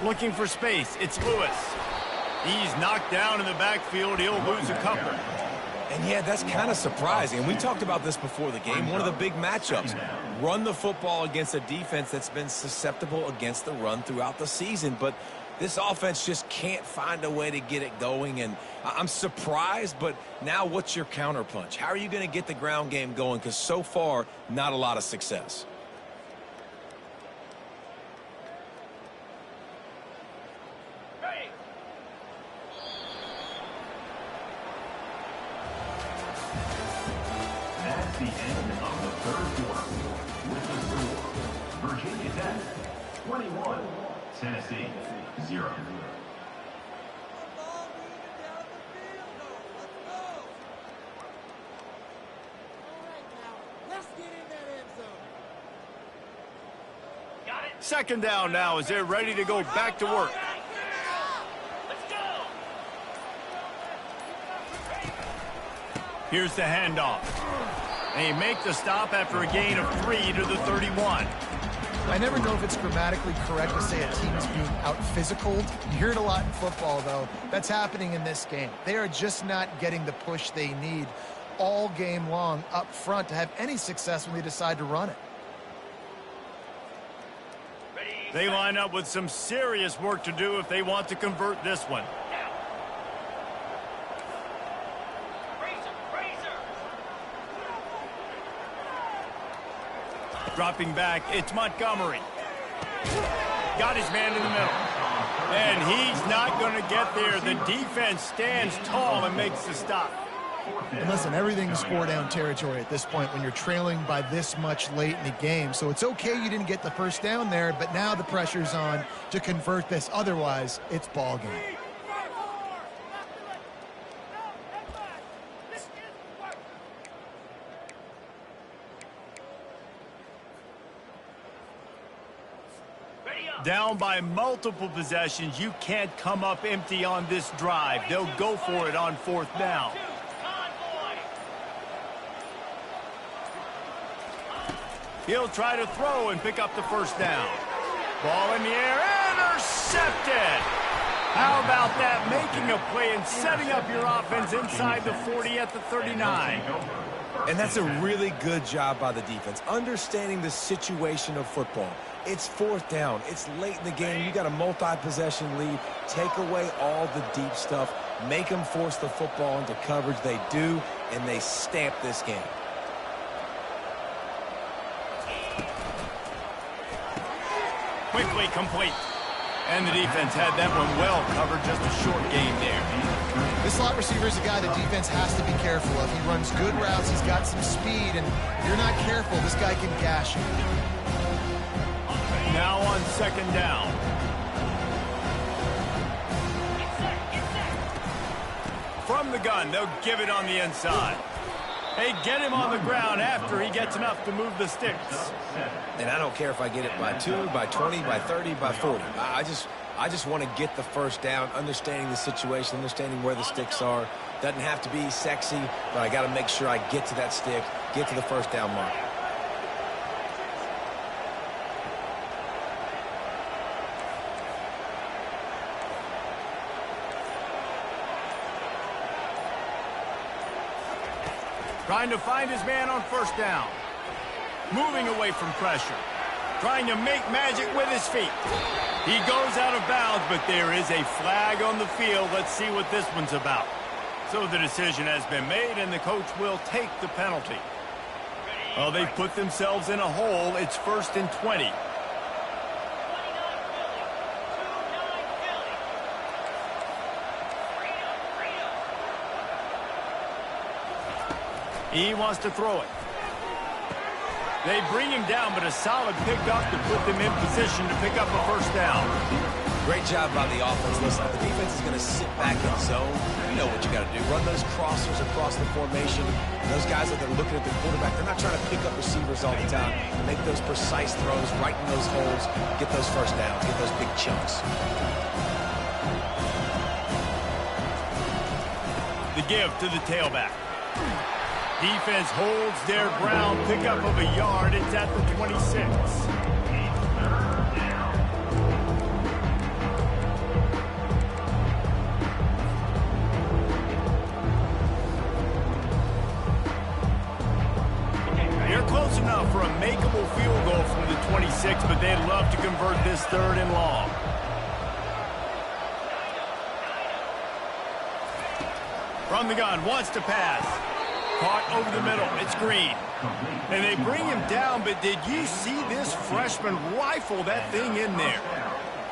Looking for space. It's Lewis. He's knocked down in the backfield. He'll lose a couple. And yeah, that's kind of surprising. And we talked about this before the game. One of the big matchups. Run the football against a defense that's been susceptible against the run throughout the season. But this offense just can't find a way to get it going. And I'm surprised, but now what's your counterpunch? How are you going to get the ground game going? Because so far, not a lot of success. That's the end of the third quarter with the score, Virginia Tech 21, Tennessee 0. Second down now as they're ready to go back to work. Here's the handoff. They make the stop after a gain of 3 to the 31. I never know if it's grammatically correct to say a team is being out-physicaled. You hear it a lot in football, though. That's happening in this game. They are just not getting the push they need all game long up front to have any success when they decide to run it. They line up with some serious work to do if they want to convert this one. Dropping back, it's Montgomery. Got his man in the middle. And he's not going to get there. The defense stands tall and makes the stop. And listen, everything's four-down territory at this point when you're trailing by this much late in the game. So it's okay you didn't get the first down there, but now the pressure's on to convert this. Otherwise, it's ball game. Down by multiple possessions, you can't come up empty on this drive. They'll go for it on fourth down. He'll try to throw and pick up the first down. Ball in the air, intercepted! How about that? Making a play and setting up your offense inside the 40 at the 39. And that's a really good job by the defense, understanding the situation of football. It's fourth down. It's late in the game. You got a multi-possession lead. Take away all the deep stuff. Make them force the football into coverage. They do, and they stamp this game. Quickly complete. And the defense had that one well covered. Just a short game there. This slot receiver is a guy the defense has to be careful of. He runs good routes. He's got some speed, and if you're not careful, this guy can gash you. Now on second down. From the gun, they'll give it on the inside. They get him on the ground after he gets enough to move the sticks. And I don't care if I get it by 2, by 20, by 30, by 40. I just want to get the first down, understanding the situation, understanding where the sticks are. Doesn't have to be sexy, but I got to make sure I get to that stick, get to the first down mark. Trying to find his man on first down. Moving away from pressure. Trying to make magic with his feet. He goes out of bounds, but there is a flag on the field. Let's see what this one's about. So the decision has been made, and the coach will take the penalty. Well, they've put themselves in a hole. It's 1st and 20. He wants to throw it. They bring him down, but a solid pickup to put them in position to pick up a first down. Great job by the offense. Listen, the defense is going to sit back in zone. You know what you got to do. Run those crossers across the formation. Those guys that are looking at the quarterback, they're not trying to pick up receivers all the time. Make those precise throws, right in those holes, get those first downs, get those big chunks. The give to the tailback. Defense holds their ground, pickup of a yard. It's at the 26. They're close enough for a makeable field goal from the 26, but they'd love to convert this 3rd and long. From the gun, wants to pass. Caught over the middle. It's Green. And they bring him down, but did you see this freshman rifle that thing in there?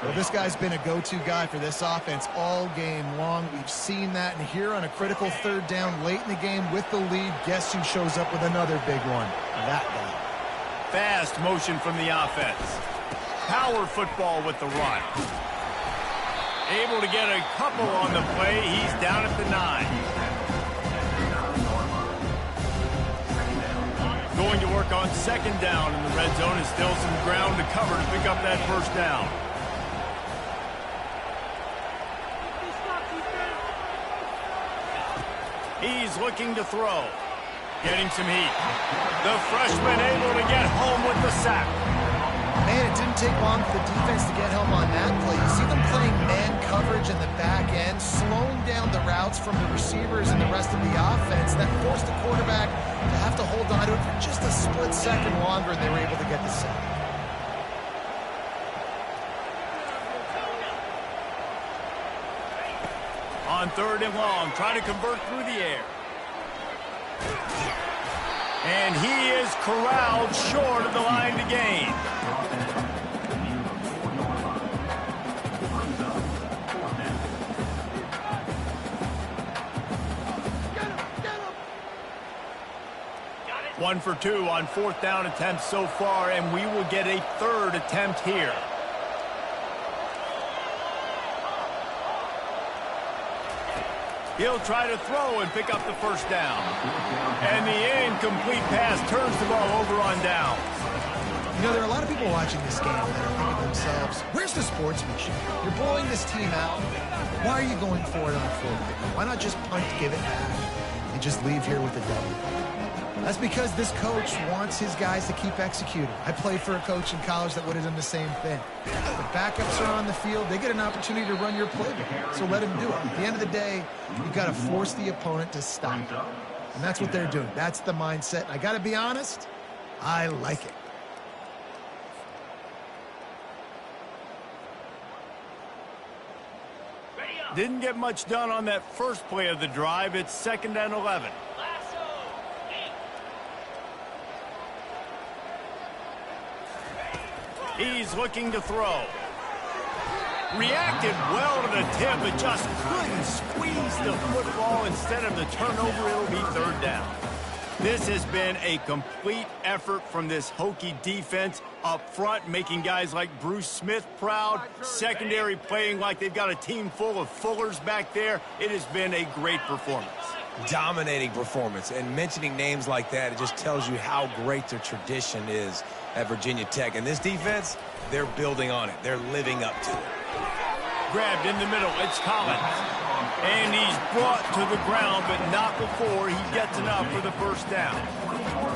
Well, this guy's been a go-to guy for this offense all game long. We've seen that, and here on a critical third down late in the game with the lead, guess who shows up with another big one? That guy. Fast motion from the offense. Power football with the run. Able to get a couple on the play. He's down at the 9. Going to work on second down in the red zone, and still some ground to cover to pick up that first down. He's looking to throw. Getting some heat. The freshman able to get home with the sack. Man, it didn't take long for the defense to get home on that play. You see them playing man coverage in the back end, slowing down the routes from the receivers and the rest of the offense. That forced the quarterback to have to hold on to it for just a split second longer, and they were able to get the sack. On third and long, trying to convert through the air. And he is corralled short of the line to gain. One for 2 on fourth down attempts so far, and we will get a third attempt here. He'll try to throw and pick up the first down. And the incomplete pass turns the ball over on down. You know, there are a lot of people watching this game that are thinking to themselves, where's the sportsmanship? You're blowing this team out. Why are you going for it on fourth down? Why not just punt, give it back, and just leave here with a W? That's because this coach wants his guys to keep executing. I played for a coach in college that would have done the same thing. The backups are on the field. They get an opportunity to run your playbook, so let them do it. At the end of the day, you've got to force the opponent to stop. And that's what they're doing. That's the mindset. And I got to be honest, I like it. Didn't get much done on that first play of the drive. It's 2nd and 11. He's looking to throw. Reacted well to the tip, but just couldn't squeeze the football. Instead of the turnover, it'll be third down. This has been a complete effort from this Hokie defense up front, making guys like Bruce Smith proud. Secondary playing like they've got a team full of Fullers back there. It has been a great performance. Dominating performance, and mentioning names like that, it just tells you how great their tradition is at Virginia Tech. And this defense, they're building on it. They're living up to it. Grabbed in the middle, it's Collins. And he's brought to the ground, but not before he gets enough for the first down.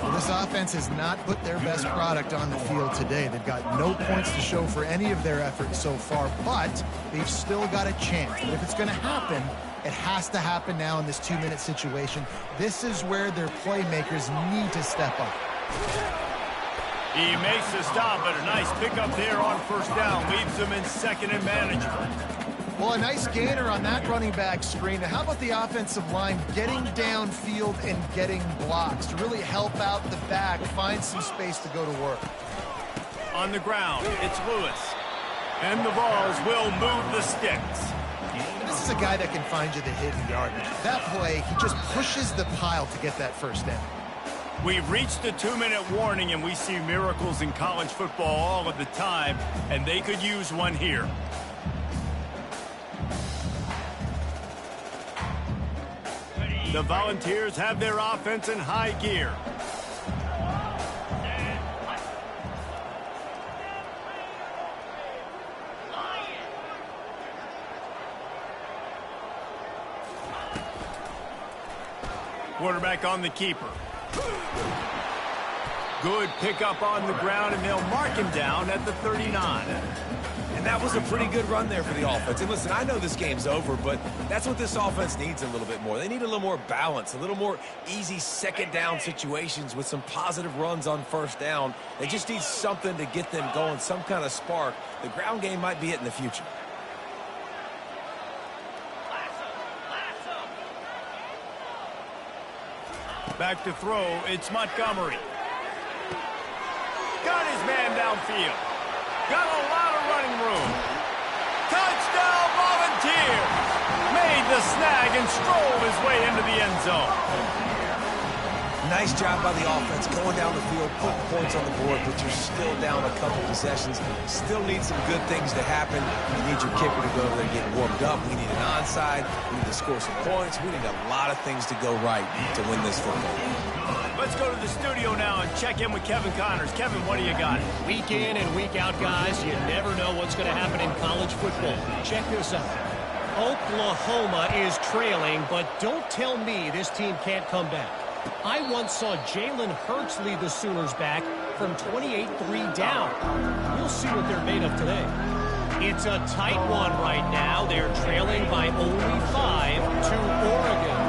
Well, this offense has not put their best product on the field today. They've got no points to show for any of their efforts so far, but they've still got a chance. But if it's going to happen, it has to happen now in this 2-minute situation. This is where their playmakers need to step up. He makes the stop, but a nice pickup there on first down. Leaves them in 2nd and manageable. Well, a nice gainer on that running back screen. Now, how about the offensive line getting downfield and getting blocks to really help out the back, find some space to go to work? On the ground, it's Lewis. And the Vols will move the sticks. This is a guy that can find you the hidden yardage. That play, he just pushes the pile to get that first down. We've reached the 2-minute warning, and we see miracles in college football all of the time, and they could use one here. The Volunteers have their offense in high gear. Quarterback on the keeper. Good pickup on the ground, and they'll mark him down at the 39. And that was a pretty good run there for the offense. And listen, I know this game's over, but that's what this offense needs a little bit more. They need a little more balance, a little more easy second down situations with some positive runs on first down. They just need something to get them going, some kind of spark. The ground game might be it in the future. Back to throw, it's Montgomery. Got his man downfield. Got a lot of running room. Touchdown Volunteers! Made the snag and strolled his way into the end zone. Nice job by the offense going down the field, putting points on the board, but you're still down a couple possessions. Still need some good things to happen. You need your kicker to go over there and get warmed up. We need an onside. We need to score some points. We need a lot of things to go right to win this football game. Let's go to the studio now and check in with Kevin Connors. Kevin, what do you got? Week in and week out, guys, you never know what's going to happen in college football. Check this out. Oklahoma is trailing, but don't tell me this team can't come back. I once saw Jalen Hurts lead the Sooners back from 28-3 down. We'll see what they're made of today. It's a tight one right now. They're trailing by only 5 to Oregon.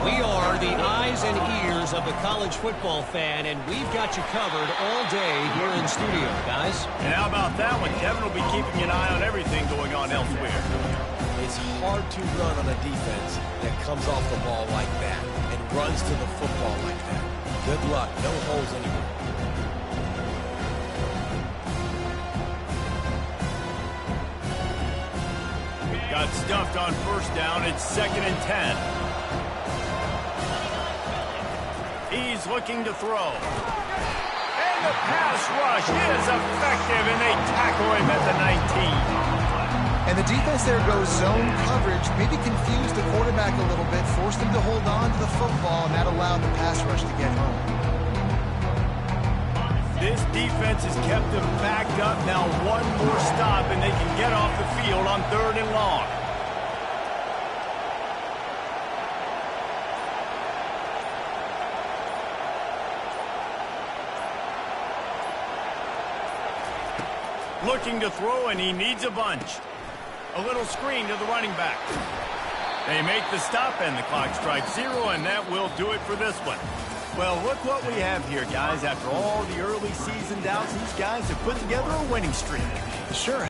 We are the eyes and ears of the college football fan, and we've got you covered all day here in studio, guys. And how about that one? Kevin will be keeping an eye on everything going on elsewhere. It's hard to run on a defense that comes off the ball like that and runs to the football like that. Good luck. No holes anywhere. Got stuffed on first down. It's 2nd and 10. He's looking to throw. And the pass rush is effective, and they tackle him at the 19. And the defense there goes zone coverage, maybe confused the quarterback a little bit, forced him to hold on to the football, and that allowed the pass rush to get home. This defense has kept them backed up. Now one more stop, and they can get off the field on 3rd and long. Looking to throw, and he needs a bunch. A little screen to the running back. They make the stop, and the clock strikes 0, and that will do it for this one. Well, look what we have here, guys. After all the early season doubts, these guys have put together a winning streak. Sure.